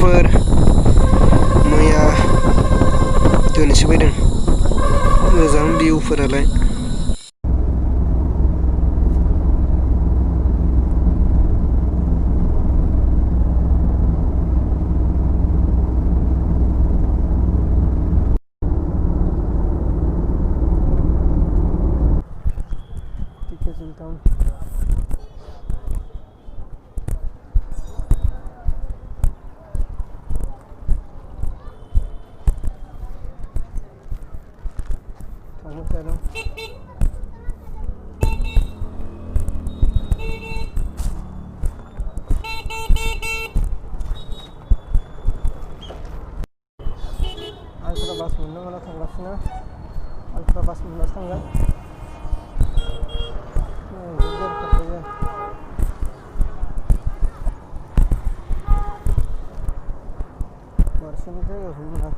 लोगोफोर मैया दिनैसो फैदों मोजां भिउफोरालाय Ultra bus मोननो मोना थांगासिनो Ultra bus मोनबासो थांगोन बारस'नि जायगायाव मोना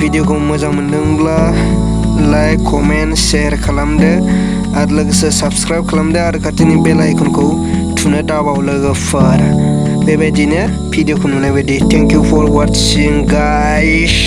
भिडिअखौ मोजां मोनदोंब्ला लाइक कमेन्ट शेयार खालामदो आरो लोगोसे साबस्क्राइब खालामदो आरो खाथिनि बेल आइकनखौ थुनो दाबाव लोगोफोर बेबायदिनो भिडिअखौ नुनाय बायदि थेंक इउ फर वाचिं गाइस